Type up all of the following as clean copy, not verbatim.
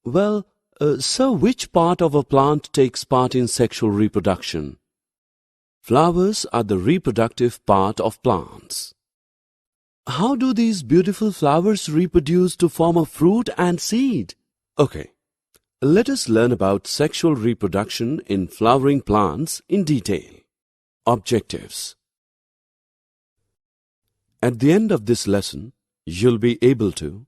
So which part of a plant takes part in sexual reproduction? Flowers are the reproductive part of plants. How do these beautiful flowers reproduce to form a fruit and seed? Okay, let us learn about sexual reproduction in flowering plants in detail. Objectives. At the end of this lesson, you'll be able to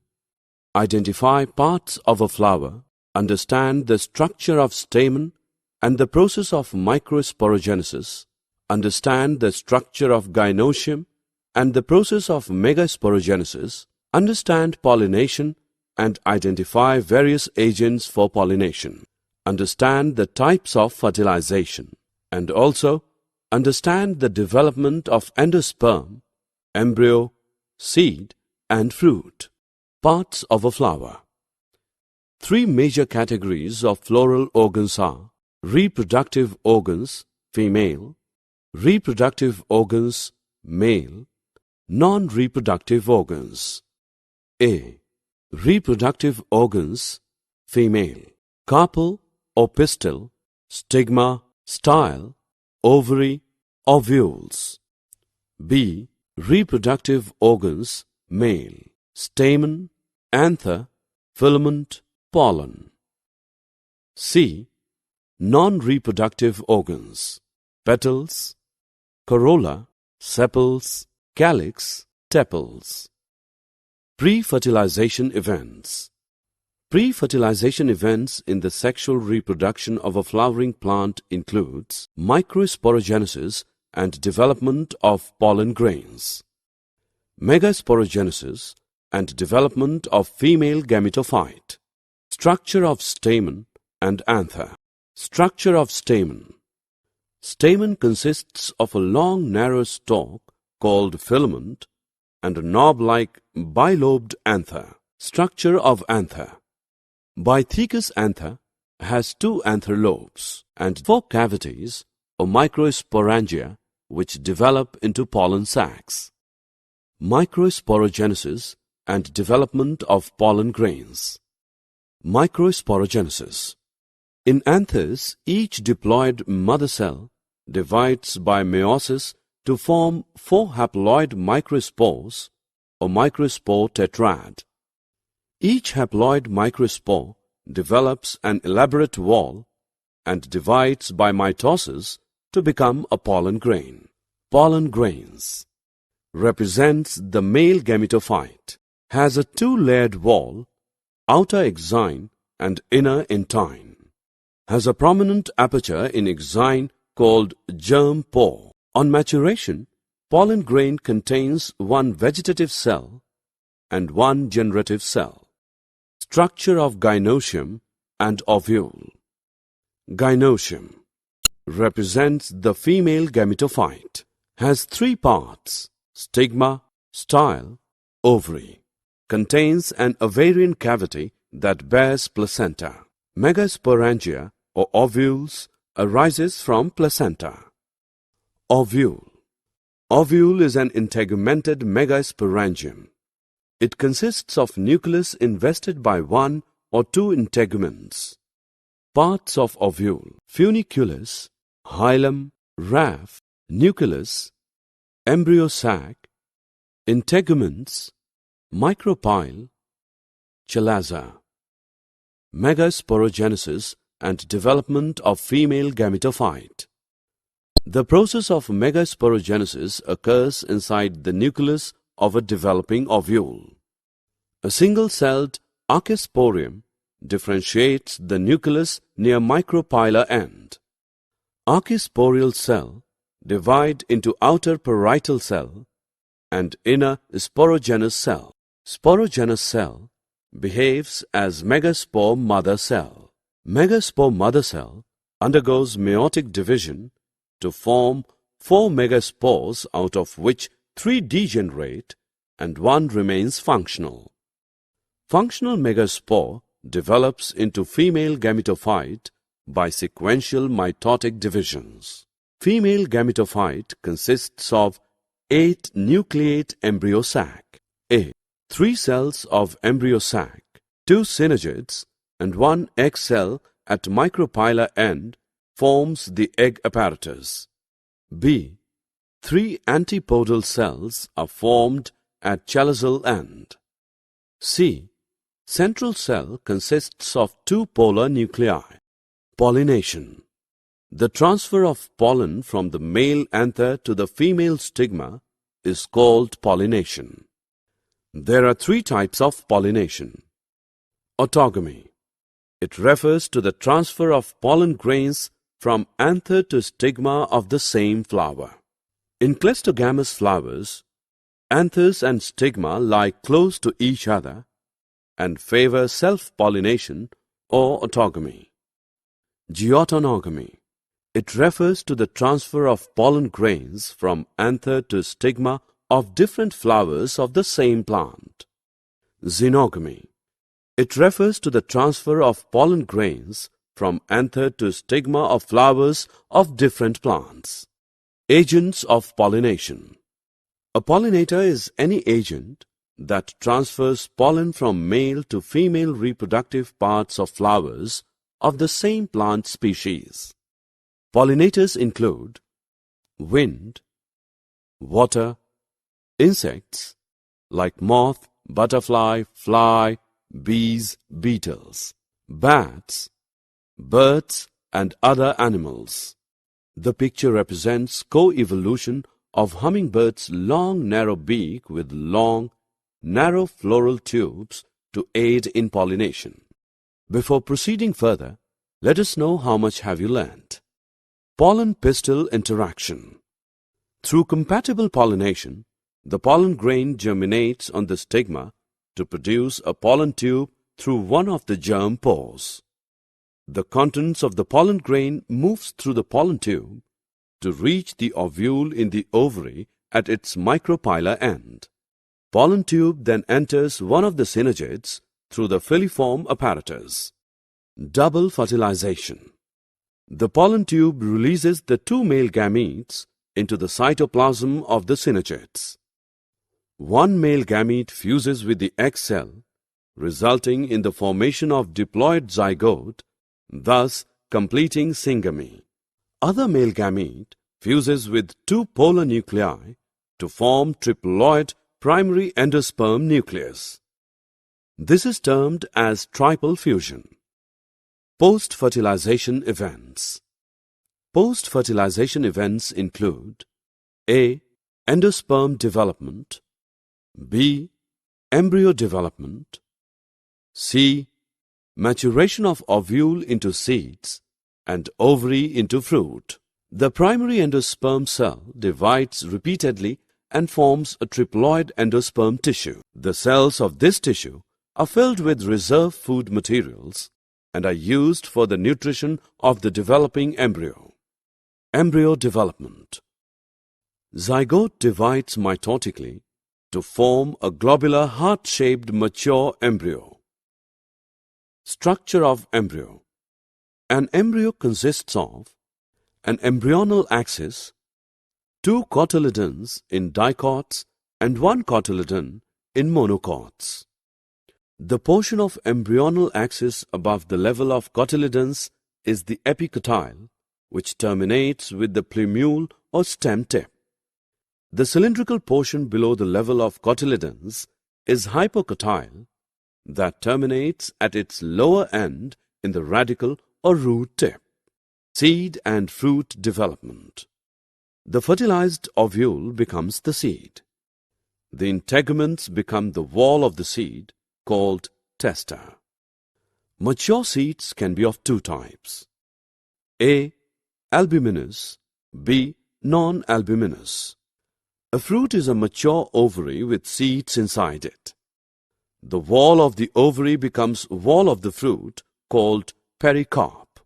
identify parts of a flower, understand the structure of stamen and the process of microsporogenesis, understand the structure of gynoecium and the process of megasporogenesis, understand pollination and identify various agents for pollination, understand the types of fertilization, and also understand the development of endosperm, embryo, seed, and fruit. Parts of a flower. Three major categories of floral organs are reproductive organs, female, reproductive organs, male, non-reproductive organs. A. Reproductive organs, female, carpel or pistil, stigma, style, ovary, ovules. B. Reproductive organs, male, stamen, anther, filament, pollen. C. Non-reproductive organs, petals, corolla, sepals, calyx, tepals. Pre-fertilization events. Pre-fertilization events in the sexual reproduction of a flowering plant includes microsporogenesis and development of pollen grains, megasporogenesis and development of female gametophyte, structure of stamen and anther. Structure of stamen. Stamen consists of a long narrow stalk called filament and a knob-like bilobed anther. Structure of anther. Bythecus anther has two anther lobes and four cavities or microsporangia which develop into pollen sacs. Microsporogenesis and development of pollen grains. Microsporogenesis. In anthers, each diploid mother cell divides by meiosis to form four haploid microspores or microspore tetrad. Each haploid microspore develops an elaborate wall and divides by mitosis to become a pollen grain. Pollen grains represents the male gametophyte, has a two-layered wall, outer exine and inner intine, has a prominent aperture in exine called germ pore. On maturation, pollen grain contains one vegetative cell and one generative cell. Structure of gynoecium and ovule. Gynoecium represents the female gametophyte, has three parts, stigma, style, ovary, contains an ovarian cavity that bears placenta. Megasporangia or ovules arises from placenta. Ovule. Ovule is an integumented megasporangium. It consists of nucleus invested by one or two integuments. Parts of ovule: funiculus, hilum, raphe, nucleus, embryo sac, integuments, micropyle, chalaza. Megasporogenesis and development of female gametophyte. The process of megasporogenesis occurs inside the nucleus of a developing ovule. A single-celled archisporium differentiates the nucleus near micropylar end. Archisporial cell divide into outer parietal cell and inner sporogenous cell. Sporogenous cell behaves as megaspore mother cell. Megaspore mother cell undergoes meiotic division to form 4 megaspores, out of which 3 degenerate and 1 remains functional. Functional megaspore develops into female gametophyte by sequential mitotic divisions. Female gametophyte consists of 8 nucleate embryo sac. A. 3 cells of embryo sac, 2 synergids and one egg cell at micropylar end forms the egg apparatus. B. 3 antipodal cells are formed at chalazal end. C. Central cell consists of 2 polar nuclei. Pollination. The transfer of pollen from the male anther to the female stigma is called pollination. There are 3 types of pollination. Autogamy. It refers to the transfer of pollen grains from anther to stigma of the same flower. In cleistogamous flowers, anthers and stigma lie close to each other and favor self-pollination or autogamy. Geautonogamy. It refers to the transfer of pollen grains from anther to stigma of different flowers of the same plant. Xenogamy. It refers to the transfer of pollen grains from anther to stigma of flowers of different plants. Agents of pollination. A pollinator is any agent that transfers pollen from male to female reproductive parts of flowers of the same plant species. Pollinators include wind, water, insects like moth, butterfly, fly, bees, beetles, bats, birds, and other animals. The picture represents co-evolution of hummingbird's long narrow beak with long, narrow floral tubes to aid in pollination. Before proceeding further, let us know how much have you learnt. Pollen-pistil interaction. Through compatible pollination, the pollen grain germinates on the stigma to produce a pollen tube through one of the germ pores. The contents of the pollen grain moves through the pollen tube to reach the ovule in the ovary at its micropylar end. Pollen tube then enters one of the synergids through the filiform apparatus. Double fertilization. The pollen tube releases the 2 male gametes into the cytoplasm of the synergids. One male gamete fuses with the egg cell, resulting in the formation of diploid zygote, thus completing syngamy. Other male gamete fuses with 2 polar nuclei to form triploid primary endosperm nucleus. This is termed as triple fusion. Post-fertilization events. Post-fertilization events include A. Endosperm development, B. Embryo development, C. Maturation of ovule into seeds and ovary into fruit. The primary endosperm cell divides repeatedly and forms a triploid endosperm tissue. The cells of this tissue are filled with reserve food materials and are used for the nutrition of the developing embryo. Embryo development. Zygote divides mitotically to form a globular heart-shaped mature embryo. Structure of embryo. An embryo consists of an embryonal axis, 2 cotyledons in dicots and 1 cotyledon in monocots. The portion of embryonal axis above the level of cotyledons is the epicotyle, which terminates with the plumule or stem tip. The cylindrical portion below the level of cotyledons is hypocotyle, that terminates at its lower end in the radicle or root tip. Seed and fruit development. The fertilized ovule becomes the seed. The integuments become the wall of the seed, called testa. Mature seeds can be of 2 types. A. Albuminous, B. Non-albuminous. A fruit is a mature ovary with seeds inside it. The wall of the ovary becomes wall of the fruit, called pericarp.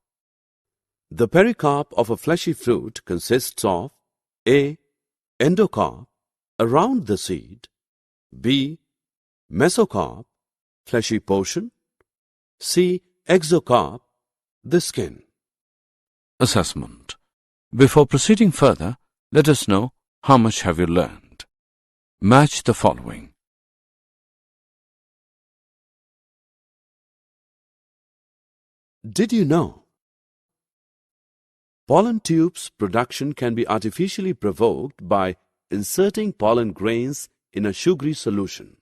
The pericarp of a fleshy fruit consists of A. Endocarp, around the seed, B. Mesocarp, fleshy portion, C. Exocarp, the skin. Assessment. Before proceeding further, let us know how much have you learned. Match the following. Did you know? Pollen tubes production can be artificially provoked by inserting pollen grains in a sugary solution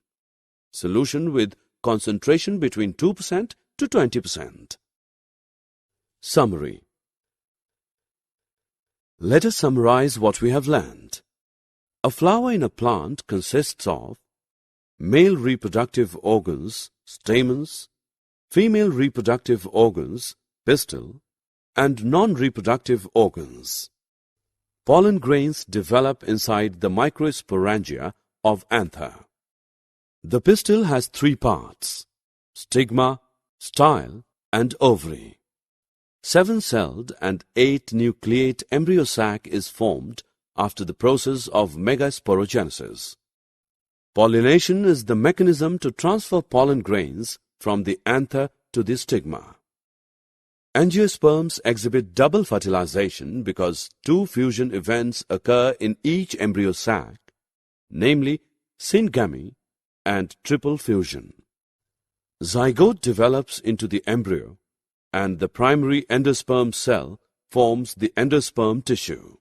with concentration between 2% to 20%. Summary. Let us summarize what we have learned. A flower in a plant consists of male reproductive organs, stamens, female reproductive organs, pistil, and non-reproductive organs. Pollen grains develop inside the microsporangia of anther. The pistil has three parts: stigma, style, and ovary. 7-celled and 8-nucleate embryo sac is formed after the process of megasporogenesis. Pollination is the mechanism to transfer pollen grains from the anther to the stigma. Angiosperms exhibit double fertilization because two fusion events occur in each embryo sac, namely syngamy and triple fusion. Zygote develops into the embryo, and the primary endosperm cell forms the endosperm tissue.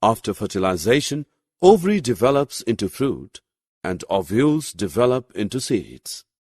After fertilization, ovary develops into fruit, and ovules develop into seeds.